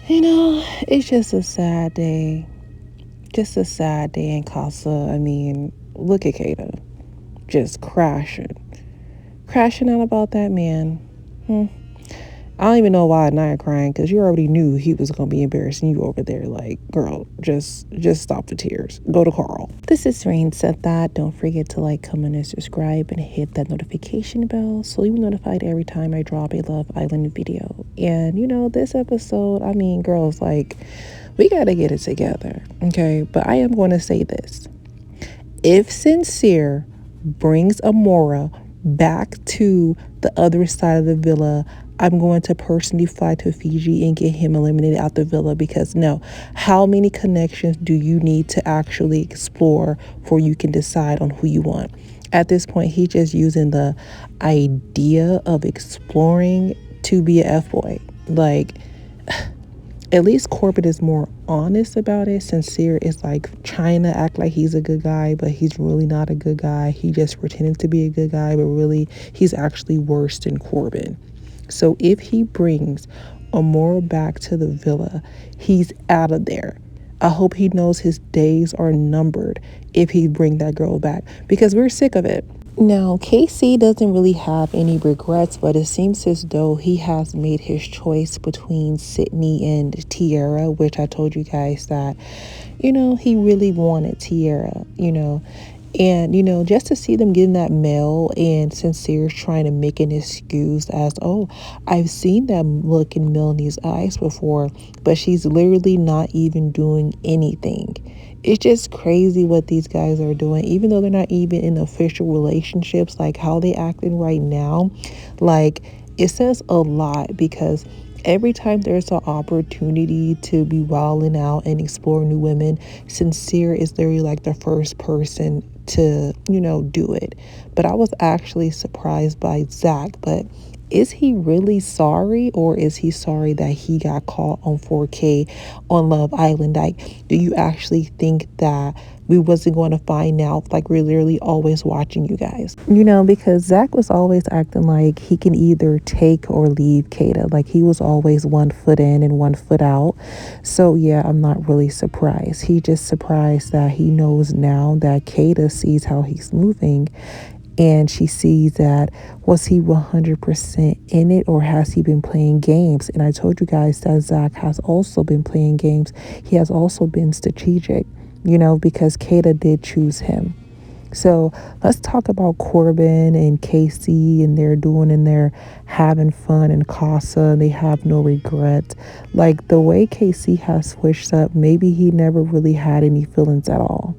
It's just a sad day. Just a sad day in Casa. I mean, look at Kata. Just crashing. Crashing out about that man. Hmm. I don't even know why Naya crying because you already knew he was gonna be embarrassing you over there. Like, girl, just stop the tears. Go to Carl. This is Rain said that. Don't forget to like, comment, and subscribe, and hit that notification bell so you're notified every time I drop a Love Island video. And this episode, I mean, girls, like, we gotta get it together, okay? But I am going to say this: if Sincere brings Amora back to the other side of the villa, I'm going to personally fly to Fiji and get him eliminated out the villa, because no, how many connections do you need to actually explore before you can decide on who you want? At this point, he's just using the idea of exploring to be a F-boy. Like, at least Corbin is more honest about it. Sincere is like trying to act like he's a good guy, but he's really not a good guy. He just pretended to be a good guy, but really he's actually worse than Corbin. So if he brings Amora back to the villa, he's out of there. I hope he knows his days are numbered if he bring that girl back, because we're sick of it. Now, Casey doesn't really have any regrets, but it seems as though he has made his choice between Sydney and Tiara, which I told you guys that, he really wanted Tiara, And, just to see them getting that mail and Sincere trying to make an excuse as, oh, I've seen that look in Melanie's eyes before, but she's literally not even doing anything. It's just crazy what these guys are doing, even though they're not even in official relationships, like how they acting right now. Like, it says a lot, because every time there's an opportunity to be wilding out and explore new women, Sincere is literally like the first person to, do it. But I was actually surprised by Zach. But is he really sorry, or is he sorry that he got caught on 4K on Love Island? Like, do you actually think that we wasn't going to find out? Like, we're literally always watching you guys, because Zach was always acting like he can either take or leave Kata. Like, he was always 1 foot in and 1 foot out. So yeah, I'm not really surprised. He just surprised that he knows now that Kata sees how he's moving, and she sees that, was he 100% in it, or has he been playing games? And I told you guys that Zach has also been playing games. He has also been strategic, because Kata did choose him. So let's talk about Corbin and Casey, and they're having fun in Casa. They have no regret. Like, the way Casey has switched up, maybe he never really had any feelings at all.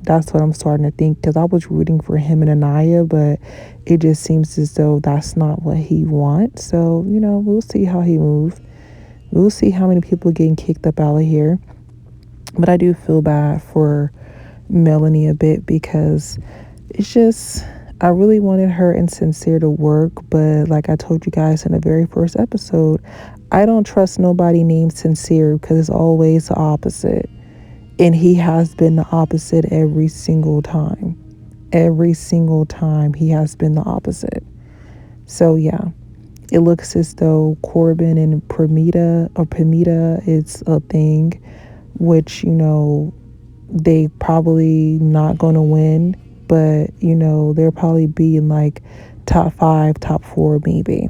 That's what I'm starting to think, because I was rooting for him and Anaya, but it just seems as though that's not what he wants. So, we'll see how he moves. We'll see how many people getting kicked up out of here. But I do feel bad for Melanie a bit, because it's just, I really wanted her and Sincere to work. But like I told you guys in the very first episode, I don't trust nobody named Sincere, because it's always the opposite. And he has been the opposite every single time. Every single time he has been the opposite. So yeah, it looks as though Corbin and Pamita is a thing, which, they probably not going to win. But, they'll probably be in like top 5, top 4 maybe.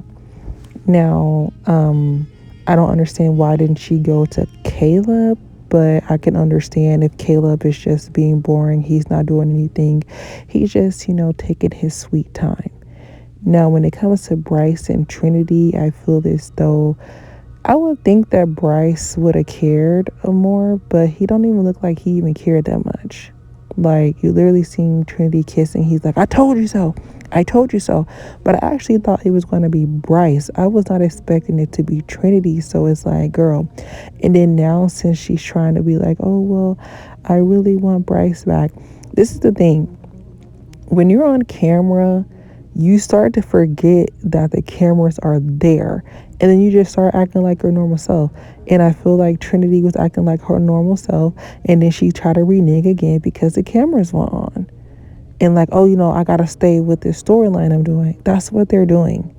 Now, I don't understand why didn't she go to Caleb, but I can understand if Caleb is just being boring. He's not doing anything. He's just, taking his sweet time. Now, when it comes to Bryce and Trinity, I feel as though I would think that Bryce would have cared more, but he don't even look like he even cared that much. Like, you literally seen Trinity kissing. He's like, I told you so. I told you so. But I actually thought it was going to be Bryce. I was not expecting it to be Trinity. So it's like, girl. And then now, since she's trying to be like, oh, well, I really want Bryce back. This is the thing. When you're on camera, you start to forget that the cameras are there. And then you just start acting like your normal self. And I feel like Trinity was acting like her normal self. And then she tried to renege again because the cameras were on. And like, oh, I got to stay with this storyline I'm doing. That's what they're doing.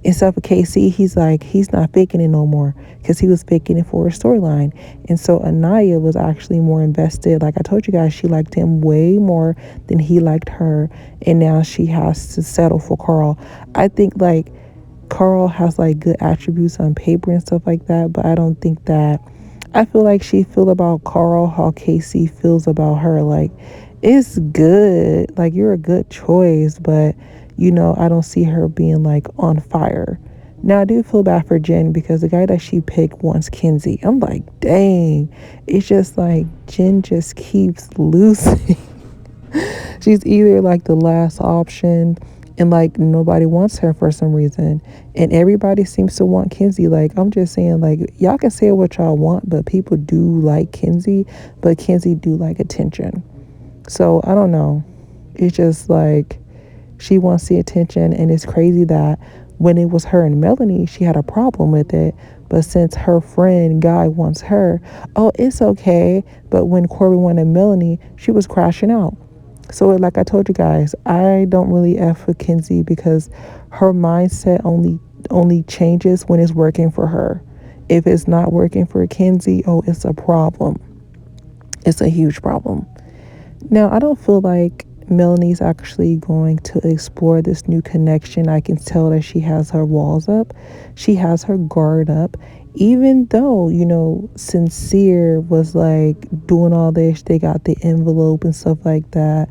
Instead for KC, he's like, he's not faking it no more because he was faking it for a storyline. And so Anaya was actually more invested. Like I told you guys, she liked him way more than he liked her. And now she has to settle for Carl. I think like Carl has like good attributes on paper and stuff like that, but I don't think that. I feel like she feel about Carl how Casey feels about her. Like it's good, like you're a good choice, but I don't see her being like on fire. Now I do feel bad for Jen because the guy that she picked wants Kenzie. I'm like, dang, it's just like Jen just keeps losing. She's either like the last option and like nobody wants her for some reason. And everybody seems to want Kenzie. Like I'm just saying, like y'all can say what y'all want, but people do like Kenzie, but Kenzie do like attention. So I don't know. It's just like she wants the attention, and it's crazy that when it was her and Melanie, she had a problem with it. But since her friend Guy wants her, oh, it's okay. But when Corbin wanted Melanie, she was crashing out. So like I told you guys, I don't really F with Kenzie because her mindset only changes when it's working for her. If it's not working for Kenzie, oh, it's a problem. It's a huge problem. Now, I don't feel like Melanie's actually going to explore this new connection. I can tell that she has her walls up. She has her guard up. Even though, Sincere was like doing all this, they got the envelope and stuff like that.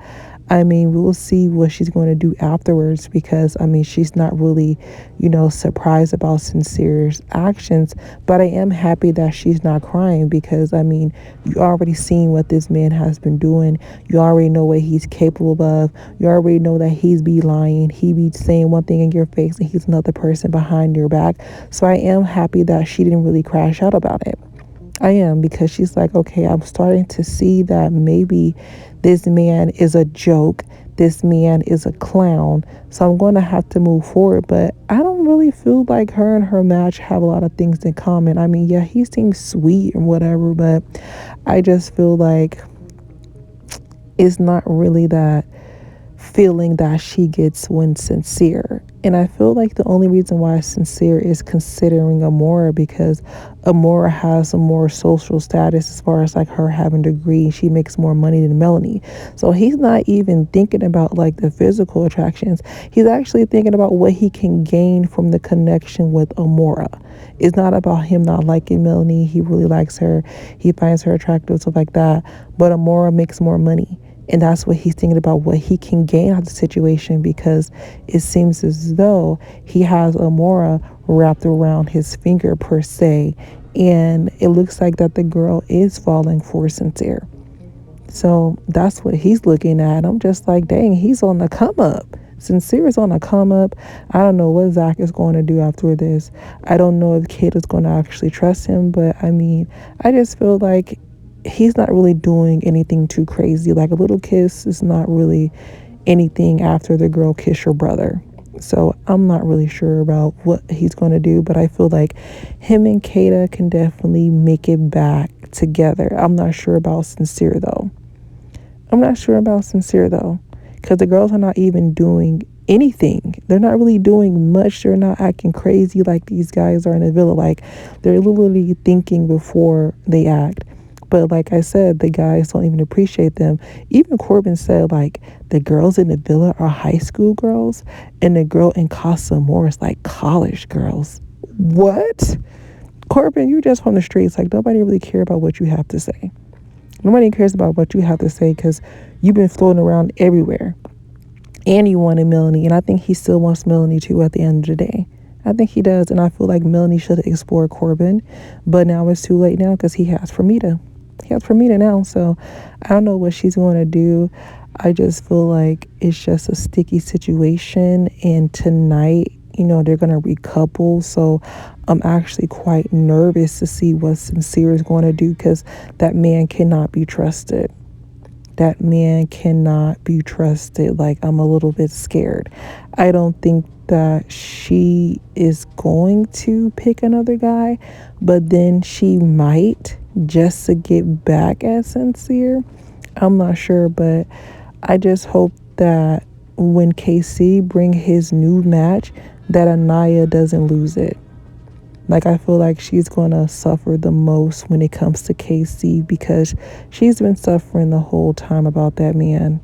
I mean, we'll see what she's going to do afterwards because, I mean, she's not really, surprised about Sincere's actions. But I am happy that she's not crying because, I mean, you already seen what this man has been doing. You already know what he's capable of. You already know that he's be lying. He be saying one thing in your face and he's another person behind your back. So I am happy that she didn't really crash out about it. I am because she's like, okay, I'm starting to see that maybe this man is a joke. This man is a clown. So I'm going to have to move forward. But I don't really feel like her and her match have a lot of things in common. I mean, yeah, he seems sweet and whatever, but I just feel like it's not really that feeling that she gets when Sincere. And I feel like the only reason why Sincere is considering Amora because Amora has a more social status as far as like her having a degree. She makes more money than Melanie. So he's not even thinking about like the physical attractions. He's actually thinking about what he can gain from the connection with Amora. It's not about him not liking Melanie. He really likes her. He finds her attractive, stuff like that. But Amora makes more money. And that's what he's thinking about, what he can gain out of the situation because it seems as though he has Amora wrapped around his finger per se. And it looks like that the girl is falling for Sincere. So that's what he's looking at. I'm just like, dang, he's on the come up. Sincere is on the come up. I don't know what Zach is going to do after this. I don't know if Kate is going to actually trust him. But I mean, I just feel like he's not really doing anything too crazy. Like a little kiss is not really anything after the girl kissed your brother. So I'm not really sure about what he's going to do, but I feel like him and Kata can definitely make it back together. I'm not sure about Sincere though. Because the girls are not even doing anything. They're not really doing much. They're not acting crazy like these guys are in the villa. Like they're literally thinking before they act. But like I said, the guys don't even appreciate them. Even Corbin said, like, the girls in the villa are high school girls, and the girl in Casa Amor is like college girls. What? Corbin, you just on the streets. Like, nobody really cares about what you have to say. Nobody cares about what you have to say because you've been floating around everywhere. And you wanted Melanie, and I think he still wants Melanie too at the end of the day. I think he does, and I feel like Melanie should explore Corbin, but now it's too late now because he has Fermita. He has Fermita now, so I don't know what she's going to do. I just feel like it's just a sticky situation, and tonight, they're going to recouple, so I'm actually quite nervous to see what Sincere is going to do because that man cannot be trusted. That man cannot be trusted. Like, I'm a little bit scared. I don't think that she is going to pick another guy, but then she might just to get back at Sincere. I'm not sure, but I just hope that when KC bring his new match, that Anaya doesn't lose it. Like, I feel like she's going to suffer the most when it comes to Casey, because she's been suffering the whole time about that man.